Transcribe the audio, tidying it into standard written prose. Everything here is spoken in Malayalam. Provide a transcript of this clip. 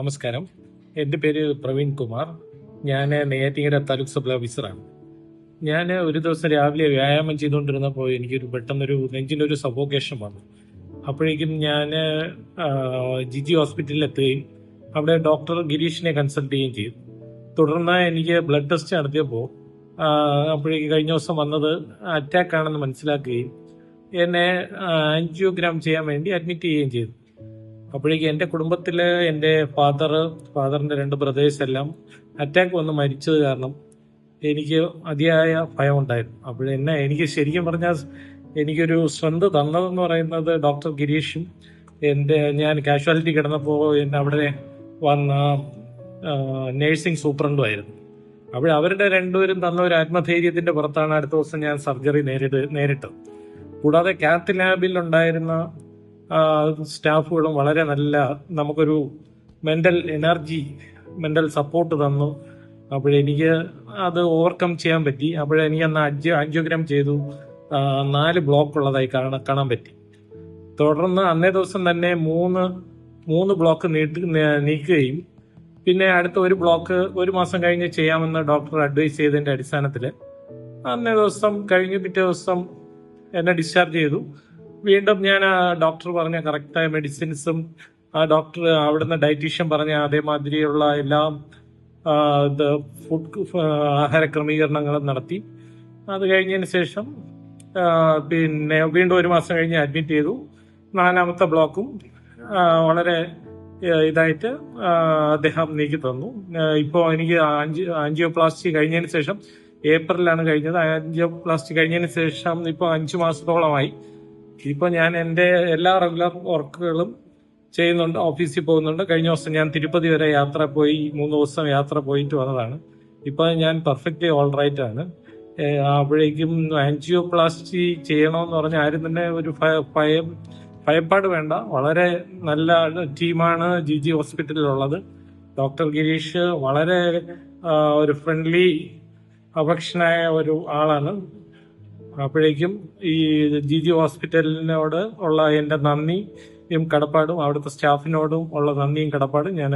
നമസ്കാരം. എൻ്റെ പേര് പ്രവീൺ കുമാർ. ഞാൻ നെയ്യാറ്റിൻകര താലൂക്ക് സബ് ഓഫീസറാണ്. ഞാൻ ഒരു ദിവസം രാവിലെ വ്യായാമം ചെയ്തുകൊണ്ടിരുന്നപ്പോൾ എനിക്കൊരു പെട്ടെന്നൊരു നെഞ്ചിനൊരു സഫോക്കേഷൻ വന്നു. അപ്പോഴേക്കും ഞാൻ ജിജി ഹോസ്പിറ്റലിൽ എത്തുകയും അവിടെ ഡോക്ടർ ഗിരീഷിനെ കൺസൾട്ട് ചെയ്യുകയും ചെയ്തു. തുടർന്ന് എനിക്ക് ബ്ലഡ് ടെസ്റ്റ് നടത്തിയപ്പോൾ അപ്പോഴേക്ക് കഴിഞ്ഞ ദിവസം വന്നത് അറ്റാക്ക് ആണെന്ന് മനസ്സിലാക്കുകയും എന്നെ ആൻജിയോഗ്രാം ചെയ്യാൻ വേണ്ടി അഡ്മിറ്റ് ചെയ്യുകയും ചെയ്തു. അപ്പോഴേക്കും എൻ്റെ കുടുംബത്തിൽ എൻ്റെ ഫാദറിൻ്റെ 2 ബ്രദേഴ്സ് എല്ലാം അറ്റാക്ക് വന്ന് മരിച്ചത് കാരണം എനിക്ക് അതിയായ ഭയമുണ്ടായിരുന്നു. എനിക്ക് ശരിക്കും പറഞ്ഞാൽ എനിക്കൊരു ശ്രദ്ധ തന്നതെന്ന് പറയുന്നത് ഡോക്ടർ ഗിരീഷും ഞാൻ കാഷ്വാലിറ്റി കിടന്നപ്പോൾ എന്നെ അവിടെ വന്ന നേഴ്സിംഗ് സൂപ്രണ്ടുമായിരുന്നു. അവരുടെ രണ്ടുപേരും തന്ന ഒരു ആത്മധൈര്യത്തിൻ്റെ പുറത്താണ് അടുത്ത ദിവസം ഞാൻ സർജറി നേരിട്ടത്. കൂടാതെ കാത്ത് ലാബിൽ ഉണ്ടായിരുന്ന സ്റ്റാഫുകളും വളരെ നല്ല നമുക്കൊരു മെന്റൽ സപ്പോർട്ട് തന്നു. അപ്പോഴെനിക്ക് അത് ഓവർകം ചെയ്യാൻ പറ്റി. അപ്പോഴെനിക്ക് അന്ന് ആൻജിയോഗ്രാം ചെയ്തു 4 ബ്ലോക്ക് ഉള്ളതായി കാണാൻ പറ്റി. തുടർന്ന് അന്നേ ദിവസം തന്നെ മൂന്ന് ബ്ലോക്ക് നീക്കുകയും പിന്നെ അടുത്ത 1 ബ്ലോക്ക് 1 മാസം കഴിഞ്ഞ് ചെയ്യാമെന്ന് ഡോക്ടർ അഡ്വൈസ് ചെയ്തതിന്റെ അടിസ്ഥാനത്തിൽ അന്നേ ദിവസം കഴിഞ്ഞ് പിറ്റേ ദിവസം എന്നെ ഡിസ്ചാർജ് ചെയ്തു. വീണ്ടും ഞാൻ ഡോക്ടർ പറഞ്ഞ കറക്റ്റായ മെഡിസിൻസും ഡോക്ടർ അവിടുന്ന് ഡയറ്റീഷ്യൻ പറഞ്ഞ അതേമാതിരിയുള്ള എല്ലാ ആഹാര ക്രമീകരണങ്ങളും നടത്തി. അത് കഴിഞ്ഞതിന് ശേഷം പിന്നെ വീണ്ടും 1 മാസം കഴിഞ്ഞ് അഡ്മിറ്റ് ചെയ്തു. 4ാമത്തെ ബ്ലോക്കും വളരെ ഇതായിട്ട് അദ്ദേഹം നീക്കി തന്നു. ഇപ്പോൾ എനിക്ക് ആൻജിയോപ്ലാസ്റ്റി കഴിഞ്ഞതിന് ശേഷം ഏപ്രിലാണ് കഴിഞ്ഞത്. ആൻജിയോപ്ലാസ്റ്റി കഴിഞ്ഞതിന് ശേഷം ഇപ്പോൾ 5 മാസത്തോളമായി. ഇപ്പോൾ ഞാൻ എൻ്റെ എല്ലാ റെഗുലർ വർക്കുകളും ചെയ്യുന്നുണ്ട്, ഓഫീസിൽ പോകുന്നുണ്ട്. കഴിഞ്ഞ ദിവസം ഞാൻ തിരുപ്പതി വരെ യാത്ര പോയി 3 ദിവസം യാത്ര പോയിട്ട് വന്നതാണ്. ഇപ്പോൾ ഞാൻ പെർഫെക്റ്റ്ലി ഓൾ റൈറ്റ് ആണ്. അപ്പോഴേക്കും ആൻജിയോപ്ലാസ്റ്റി ചെയ്യണമെന്ന് പറഞ്ഞാൽ ആരും തന്നെ ഒരു ഭയപ്പാട് വേണ്ട. വളരെ നല്ല ടീമാണ് ജിജി ഹോസ്പിറ്റലിലുള്ളത്. ഡോക്ടർ ഗിരീഷ് വളരെ ഒരു ഫ്രണ്ട്ലി അഫക്ഷനായ ഒരു ആളാണ്. അപ്പോഴേക്കും ഈ ജിജി ഹോസ്പിറ്റലിനോട് ഉള്ള എൻ്റെ നന്ദിയും കടപ്പാടും അവിടുത്തെ സ്റ്റാഫിനോടും ഉള്ള നന്ദിയും കടപ്പാടും ഞാൻ